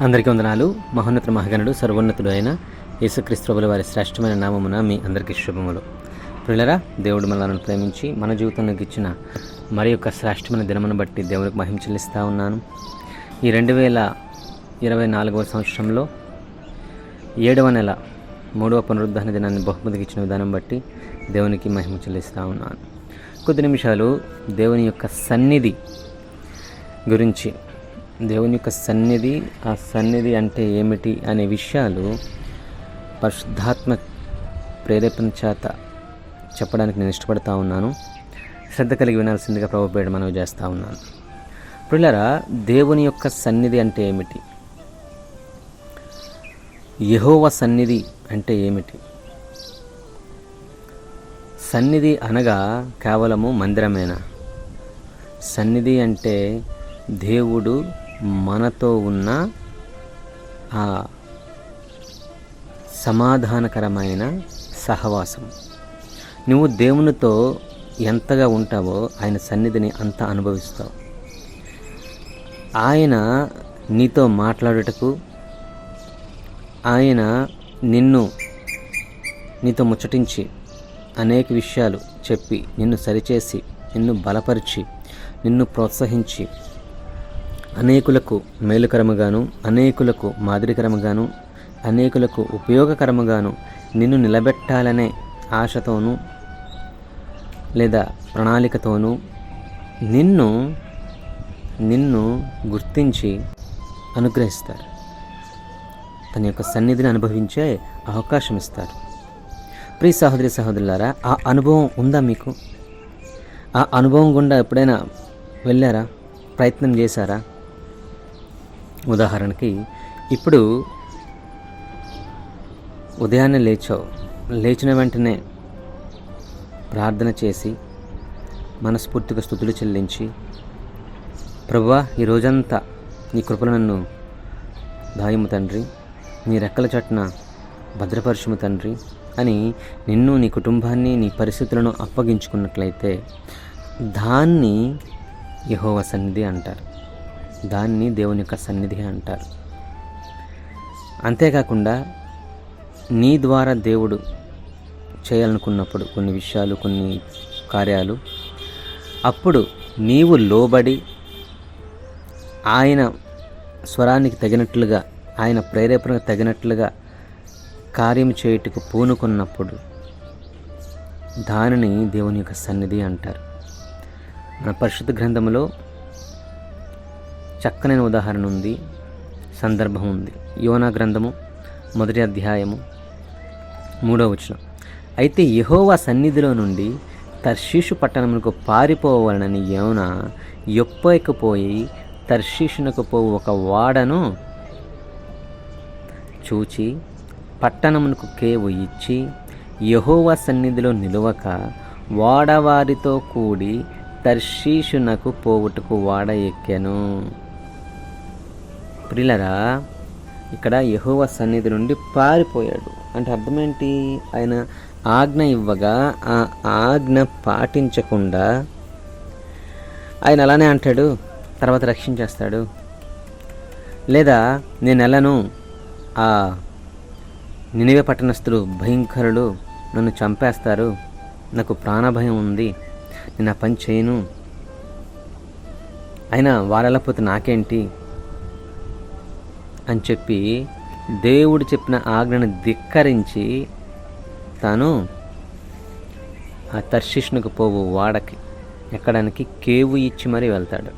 అందరికీ వందనాలు. మహోన్నత మహాగణుడు సర్వోన్నతుడు అయిన యేసుక్రీస్తు ప్రభుల వారి శ్రేష్టమైన నామమున మీ అందరికీ శుభములు. ప్రియులారా, దేవుడు మనలను ప్రేమించి మన జీవితంలోకి ఇచ్చిన మరి యొక్క శ్రేష్టమైన దినమును బట్టి దేవునికి మహిమ చెల్లిస్తూ ఉన్నాను. ఈ 2024వ సంవత్సరంలో 7వ నెల 3వ పునరుద్ధాన దినాన్ని బహుమతికి ఇచ్చిన విధానం బట్టి దేవునికి మహిమ చెల్లిస్తూ ఉన్నాను. కొద్ది నిమిషాలు దేవుని యొక్క సన్నిధి గురించి, దేవుని యొక్క సన్నిధి, ఆ సన్నిధి అంటే ఏమిటి అనే విషయాలు పరిశుద్ధాత్మ ప్రేరేపణ చేత చెప్పడానికి నేను ఇష్టపడతా ఉన్నాను. శ్రద్ధ కలిగి వినాల్సిందిగా ప్రభుపేట మనవి చేస్తూ ఉన్నాను. ప్రియులారా, దేవుని యొక్క సన్నిధి అంటే ఏమిటి? యెహోవా సన్నిధి అంటే ఏమిటి? సన్నిధి అనగా కేవలము మందిరమేనా? సన్నిధి అంటే దేవుడు మనతో ఉన్న ఆ సమాధానకరమైన సహవాసం. నువ్వు దేవునితో ఎంతగా ఉంటావో ఆయన సన్నిధిని అంత అనుభవిస్తావు. ఆయన నీతో మాట్లాడుటకు, ఆయన నీతో ముచ్చటించి అనేక విషయాలు చెప్పి నిన్ను సరిచేసి, నిన్ను బలపరిచి, నిన్ను ప్రోత్సహించి, అనేకులకు మేలుకరముగాను, అనేకులకు మాదిరికరముగాను, అనేకులకు ఉపయోగకరముగాను నిన్ను నిలబెట్టాలనే ఆశతోనూ లేదా ప్రణాళికతోనూ నిన్ను గుర్తించి అనుగ్రహిస్తారు. తన యొక్క సన్నిధిని అనుభవించే అవకాశం ఇస్తారు. ప్రియ సహోదరి సహోదరులారా, ఆ అనుభవం ఉందా మీకు? ఆ అనుభవం గుండా ఎప్పుడైనా వెళ్ళారా? ప్రయత్నం చేశారా? ఉదాహరణకి, ఇప్పుడు ఉదయాన్నే లేచిన వెంటనే ప్రార్థన చేసి మనస్ఫూర్తిగా స్తుతులు చెల్లించి, ప్రభువా, ఈ రోజంతా నీ కృపలు నన్ను దాయము తండ్రి, నీ రెక్కల చాటున భద్రపరచుము తండ్రి అని నిన్ను, నీ కుటుంబాన్ని, నీ పరిస్థితులను అప్పగించుకున్నట్లయితే దాన్ని యెహోవా సన్నిధి అంటారు. దాన్ని దేవుని యొక్క సన్నిధి అంటారు. అంతేకాకుండా నీ ద్వారా దేవుడు చేయాలనుకున్నప్పుడు కొన్ని విషయాలు, కొన్ని కార్యాలు, అప్పుడు నీవు లోబడి ఆయన స్వరానికి తగినట్లుగా, ఆయన ప్రేరేపణకు తగినట్లుగా కార్యం చేయుటకు పూనుకున్నప్పుడు దానిని దేవుని యొక్క సన్నిధి అంటారు. మన పరిశుద్ధ గ్రంథంలో చక్కనైన ఉదాహరణ ఉంది, సందర్భం ఉంది. యోనా గ్రంథము 1వ అధ్యాయము 3వ వచనం. అయితే యెహోవా సన్నిధిలో నుండి తర్షీషు పట్టణమునకు పారిపోవాలని యోనా యొప్పకు పోయి తర్షీషునకు పోవు ఒక వాడను చూచి పట్టణమునకు కేవు ఇచ్చి యెహోవా సన్నిధిలో నిలువక వాడవారితో కూడి తర్షీషునకు పోవుటకు వాడ ఎక్కెను. ప్రియులారా, ఇక్కడ యెహోవా సన్నిధి నుండి పారిపోయాడు అంటే అర్థమేంటి? ఆయన ఆజ్ఞ ఇవ్వగా ఆ ఆజ్ఞ పాటించకుండా ఆయన అలానే అంటాడు, తర్వాత రక్షించేస్తాడు. లేదా నేను వెళ్ళను, ఆ నినివే పట్టణస్థులు భయంకరులు నన్ను చంపేస్తారు, నాకు ప్రాణభయం ఉంది, నేను ఆ పని చేయను, అయినా వారెళ్ళకపోతే నాకేంటి అని చెప్పి దేవుడు చెప్పిన ఆజ్ఞను ధిక్కరించి తాను ఆ తర్షీషునకు పోవు వాడకి ఎక్కడానికి కేవు ఇచ్చి మరీ వెళ్తాడు.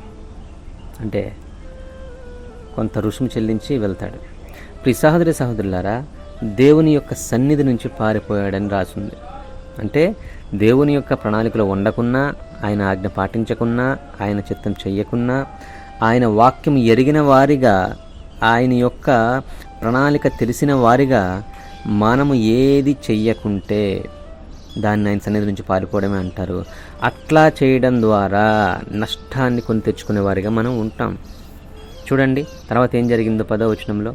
అంటే కొంత రుసుము చెల్లించి వెళ్తాడు. ప్రియ సహోదరి సహోదరులారా, దేవుని యొక్క సన్నిధి నుంచి పారిపోయాడని రాసింది. అంటే దేవుని యొక్క ప్రణాళికలో ఉండకున్నా, ఆయన ఆజ్ఞ పాటించకున్నా, ఆయన చిత్తం చెయ్యకున్నా, ఆయన వాక్యం ఎరిగిన వారిగా, ఆయన యొక్క ప్రణాళిక తెలిసిన వారిగా మనము ఏది చెయ్యకుంటే దాన్ని ఆయన సన్నిధి నుంచి పారిపోవడమే అంటారు. అట్లా చేయడం ద్వారా నష్టాన్ని కొని తెచ్చుకునే వారిగా మనం ఉంటాం. చూడండి తర్వాత ఏం జరిగిందో 10వ వచనంలో.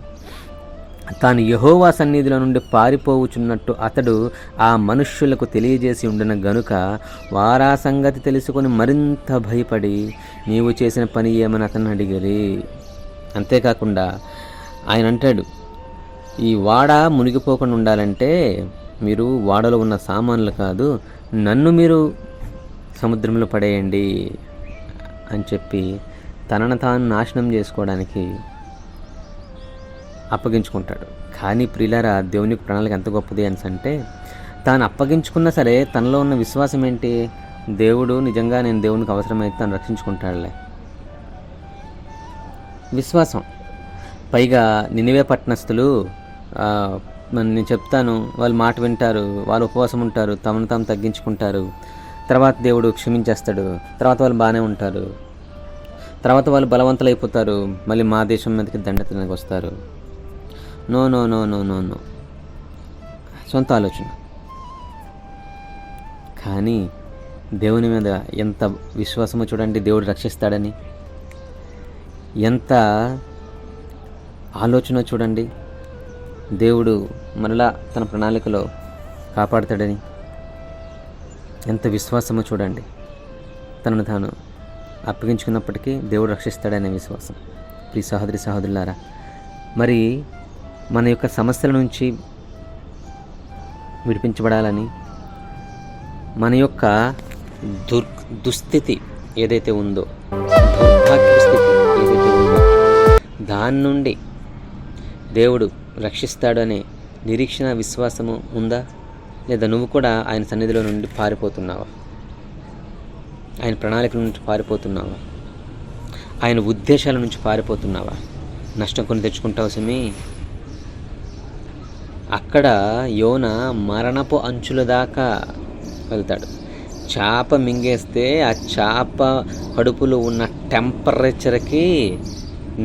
తాను యెహోవా సన్నిధిలో నుండి పారిపోవుచున్నట్టు అతడు ఆ మనుష్యులకు తెలియజేసి ఉండిన గనుక వారా సంగతి తెలుసుకొని మరింత భయపడి నీవు చేసిన పని ఏమని అతను అడిగిరి. అంతేకాకుండా ఆయన అంటాడు, ఈ వాడ మునిగిపోకుండా ఉండాలంటే మీరు వాడలో ఉన్న సామాన్లు కాదు, నన్ను మీరు సముద్రంలో పడేయండి అని చెప్పి తనను తాను నాశనం చేసుకోవడానికి అప్పగించుకుంటాడు. కానీ ప్రియులారా, దేవునికి ప్రణాళిక ఎంత గొప్పది అని అంటే, తాను అప్పగించుకున్నా సరే తనలో ఉన్న విశ్వాసం ఏంటి? దేవుడు నిజంగా నేను దేవునికి అవసరమైతే తను రక్షించుకుంటాడులే, విశ్వాసం. పైగా నినివే పట్టణస్థులు నేను చెప్తాను, వాళ్ళు మాట వింటారు, వాళ్ళు ఉపవాసం ఉంటారు, తమను తాము తగ్గించుకుంటారు, తర్వాత దేవుడు క్షమించేస్తాడు, తర్వాత వాళ్ళు బాగానే ఉంటారు, తర్వాత వాళ్ళు బలవంతులు అయిపోతారు, మళ్ళీ మా దేశం మీదకి దండెత్తడానికి వస్తారు. No no no no no no సొంత ఆలోచన. కానీ దేవుని మీద ఎంత విశ్వాసమో చూడండి, దేవుడు రక్షిస్తాడని ఎంత ఆలోచన చూడండి, దేవుడు మరలా తన ప్రణాళికలో కాపాడుతాడని ఎంత విశ్వాసమో చూడండి. తనను తాను అప్పగించుకున్నప్పటికీ దేవుడు రక్షిస్తాడనే విశ్వాసం. ప్రియ సహోదరి సహోదరులారా, మరి మన యొక్క సమస్యల నుంచి విడిపించబడాలని, మన యొక్క దుస్థితి ఏదైతే ఉందో, దౌర్భాగ్య స్థితి ఏదైతే ఉందో, దాని నుండి దేవుడు రక్షిస్తాడు అనే నిరీక్షణ విశ్వాసము ఉందా? లేదా నువ్వు కూడా ఆయన సన్నిధిలో నుండి పారిపోతున్నావా? ఆయన ప్రణాళికల నుంచి పారిపోతున్నావా? ఆయన ఉద్దేశాల నుంచి పారిపోతున్నావా? నష్టం కొని తెచ్చుకుంటావు సమీ. అక్కడ యోన మరణపు అంచుల దాకా వెళ్తాడు. చేప మింగేస్తే ఆ చేప కడుపులో ఉన్న టెంపరేచర్కి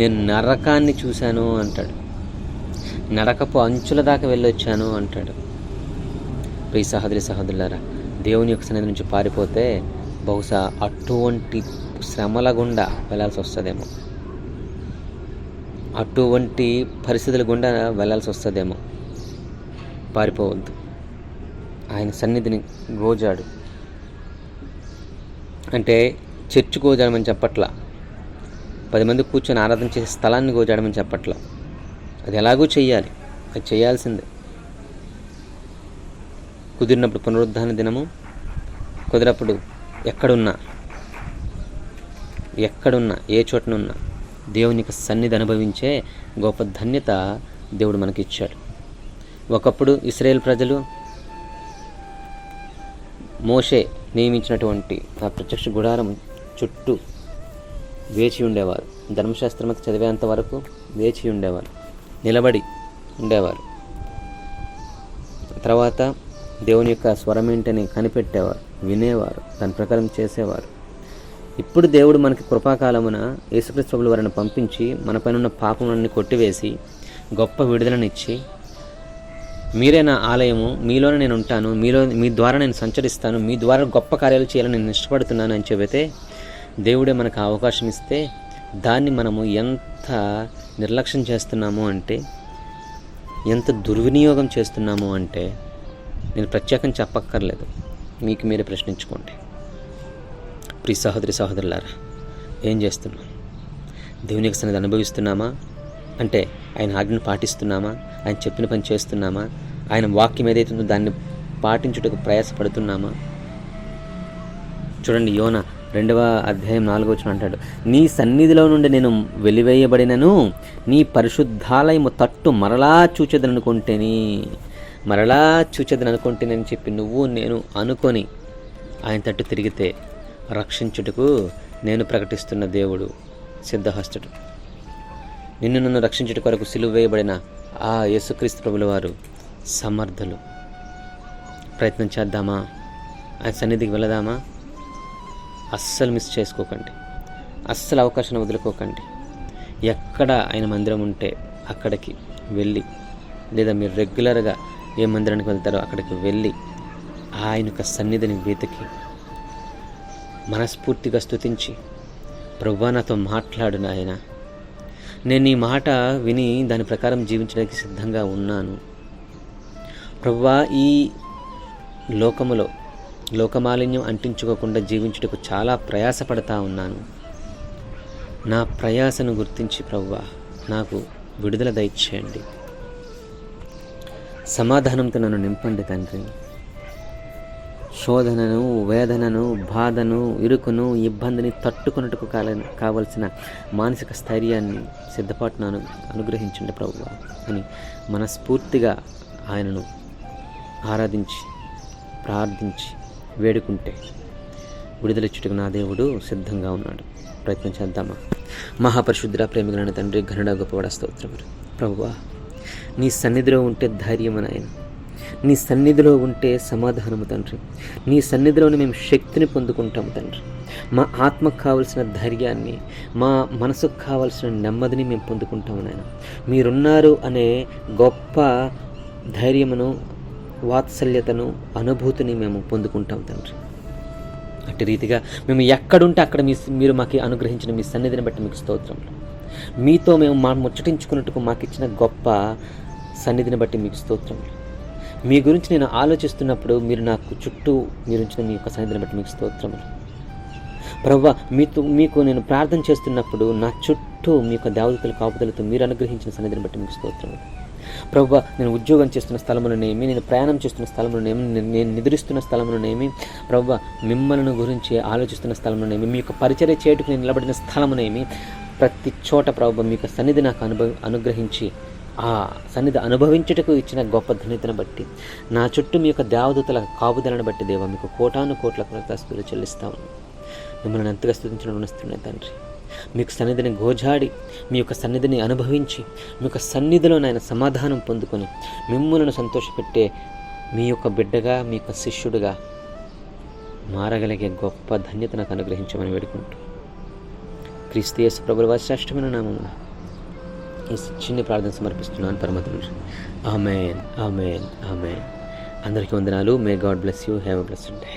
నేను నరకాన్ని చూశాను అంటాడు. నరకపు అంచుల దాకా వెళ్ళొచ్చాను అంటాడు. ప్రియ సహోదరి సహోదరులారా, దేవుని యొక్క సన్నిధి నుంచి పారిపోతే బహుశా అటువంటి శ్రమల గుండా వెళ్ళాల్సి వస్తుందేమో, అటువంటి పరిస్థితుల గుండా వెళ్ళాల్సి వస్తుందేమో. పారిపోవద్దు. ఆయన సన్నిధిని గోజాడు. అంటే చర్చి గోజాడమని చెప్పట్లా, 10 మంది కూర్చొని ఆరాధన చేసే స్థలాన్ని గోజాడమని చెప్పట్లా. అది ఎలాగూ చెయ్యాలి, అది చేయాల్సిందే. కుదిరినప్పుడు పునరుద్ధాన దినము, కుదిరినప్పుడు ఎక్కడున్నా ఏ చోటనున్నా దేవునికి సన్నిధి అనుభవించే గొప్ప ధన్యత దేవుడు మనకి ఇచ్చాడు. ఒకప్పుడు ఇశ్రాయేల్ ప్రజలు మోషే నియమించినటువంటి ఆ ప్రత్యక్ష గుడారం చుట్టూ వేచి ఉండేవారు. ధర్మశాస్త్రం చదివేంత వరకు వేచి ఉండేవారు, నిలబడి ఉండేవారు. తర్వాత దేవుని యొక్క స్వరం ఏంటని కనిపెట్టేవారు, వినేవారు, దాని ప్రకారం చేసేవారు. ఇప్పుడు దేవుడు మనకి కృపాకాలమున యేసుక్రీస్తు ప్రభువు వారిని పంపించి మన పైన ఉన్న పాపములన్నీ కొట్టివేసి గొప్ప విడుదలనిచ్చి, మీరే నా ఆలయము, మీలోనే నేను ఉంటాను, మీ ద్వారా నేను సంచరిస్తాను, మీ ద్వారా గొప్ప కార్యాలు చేయాలని నేను ఇష్టపడుతున్నాను అని చెబితే, దేవుడే మనకు అవకాశం ఇస్తే దాన్ని మనము ఎంత నిర్లక్ష్యం చేస్తున్నాము అంటే, ఎంత దుర్వినియోగం చేస్తున్నాము అంటే నేను ప్రత్యేకం చెప్పక్కర్లేదు, మీకు మీరే ప్రశ్నించుకోండి. ప్రియ సహోదరి సహోదరులారా, ఏం చేస్తున్నాం? దేవుని యొక్క సన్నిధి అనుభవిస్తున్నామా? అంటే ఆయన ఆజ్ఞను పాటిస్తున్నామా? ఆయన చెప్పిన పని చేస్తున్నామా? ఆయన వాక్యం ఏదైతే ఉందో దాన్ని పాటించుటకు ప్రయాసపడుతున్నామా? చూడండి, యోన 2వ అధ్యాయం 4వ వచనం అంటాడు, నీ సన్నిధిలో నుండి నేను వెలివేయబడినను నీ పరిశుద్ధాలయము తట్టు మరలా చూచెదననుకుంటేనని చెప్పి నువ్వు నేను అనుకొని ఆయన తట్టు తిరిగితే రక్షించుటకు నేను ప్రకటిస్తున్న దేవుడు సిద్ధహస్తుడు. నిన్ను నన్ను రక్షించుట కొరకు సిలువ వేయబడిన ఆ యేసుక్రీస్తు ప్రభుల వారు సమర్థులు. ప్రయత్నం చేద్దామా? ఆయన సన్నిధికి వెళదామా? అస్సలు మిస్ చేసుకోకండి, అస్సలు అవకాశాన్ని వదులుకోకండి. ఎక్కడ ఆయన మందిరం ఉంటే అక్కడికి వెళ్ళి, లేదా మీరు రెగ్యులర్గా ఏ మందిరానికి వెళ్తారో అక్కడికి వెళ్ళి ఆయన యొక్క సన్నిధిని వెతికి మనస్ఫూర్తిగా స్తుతించి, ప్రభువా నాతో మాట్లాడు నాయన, నేను ఈ మాట విని దాని ప్రకారం జీవించడానికి సిద్ధంగా ఉన్నాను. ప్రభువా, ఈ లోకములో లోకమాలిన్యం అంటించుకోకుండా జీవించుటకు చాలా ప్రయాసపడతా ఉన్నాను. నా ప్రయాసను గుర్తించి ప్రభువా నాకు విడుదల దయచేయండి. సమాధానంతో నన్ను నింపండి తండ్రి. శోధనను, వేదనను, బాధను, ఇరుకును, ఇబ్బందిని తట్టుకొనుటకు కావలసిన మానసిక స్థైర్యాన్ని, సిద్ధపాటును అనుగ్రహించండి ప్రభువా అని మనస్ఫూర్తిగా ఆయనను ఆరాధించి ప్రార్థించి వేడుకుంటే విడుదలిచ్చుటకు నా దేవుడు సిద్ధంగా ఉన్నాడు. ప్రయత్నం చేద్దామా? మహాపరిశుద్ధ ప్రేమికులైన తండ్రి, ఘనుడ గొప్పవాడ స్తోత్రములు ప్రభువా. నీ సన్నిధిలో ఉంటే ధైర్యము నాయన, నీ సన్నిధిలో ఉంటే సమాధానము తండ్రి, నీ సన్నిధిలోనే మేము శక్తిని పొందుకుంటాము తండ్రి. మా ఆత్మకు కావలసిన ధైర్యాన్ని, మా మనసుకు కావలసిన నెమ్మదిని మేము పొందుకుంటాము నాయన. మీరున్నారు అనే గొప్ప ధైర్యమును, వాత్సల్యతను, అనుభూతిని మేము పొందుకుంటాం తండ్రి. అట్టి రీతిగా మేము ఎక్కడుంటే అక్కడ మీరు మాకు అనుగ్రహించిన మీ సన్నిధిని బట్టి మీకు స్తోత్రములు. మీతో మేము ముచ్చటించుకున్నట్టుకు మాకు ఇచ్చిన గొప్ప సన్నిధిని బట్టి మీకు స్తోత్రములు. మీ గురించి నేను ఆలోచిస్తున్నప్పుడు మీరు నాకు చుట్టూ మీరుంచిన మీ యొక్క సన్నిధిని బట్టి మీకు స్తోత్రములు. ప్రభువా, మీకు నేను ప్రార్థన చేస్తున్నప్పుడు నా చుట్టూ మీ యొక్క దేవదూతల కాపుదలతో మీరు అనుగ్రహించిన సన్నిధిని బట్టి మీకు స్తోత్రములు. ప్రభువా, నేను ఉద్యోగం చేస్తున్న స్థలములనేమి, నేను ప్రయాణం చేస్తున్న స్థలములనేమి, నేను నిద్రిస్తున్న స్థలములనేమి, ప్రభువా మిమ్మల్ని గురించి ఆలోచిస్తున్న స్థలములనేమి, మీ యొక్క పరిచర్య చేయుటకు నేను నిలబడిన స్థలమునేమి, ప్రతి చోట ప్రభువా మీ యొక్క సన్నిధి నాకు అనుగ్రహించి ఆ సన్నిధి అనుభవించుటకు ఇచ్చిన గొప్ప ధన్యతను బట్టి, నా చుట్టూ మీ యొక్క దేవదూతల కాపుదలను బట్టి దేవా మీకు కోటాను కోట్ల కృతజ్ఞతలు చెల్లిస్తాము. మిమ్మల్ని ఎంతగా స్తుతించడం వస్తున్నాయి తండ్రి. మీకు సన్నిధిని గోజాడి, మీ యొక్క సన్నిధిని అనుభవించి, మీ యొక్క సన్నిధిలో నాయన సమాధానం పొందుకొని మిమ్మల్ని సంతోషపెట్టే మీ యొక్క బిడ్డగా, మీ యొక్క శిష్యుడిగా మారగలిగే గొప్ప ధన్యత నాకు అనుగ్రహించమని వేడుకుంటూ క్రీస్తు యేసు ప్రభువు వారి శ్రేష్టమైన నామమున ఈ చిన్న ప్రార్థన సమర్పిస్తున్నాను పరమతండ్రి. ఆమేన్, ఆమేన్, ఆమేన్. అందరికీ వందనాలు. May God bless you. Have a blessed day.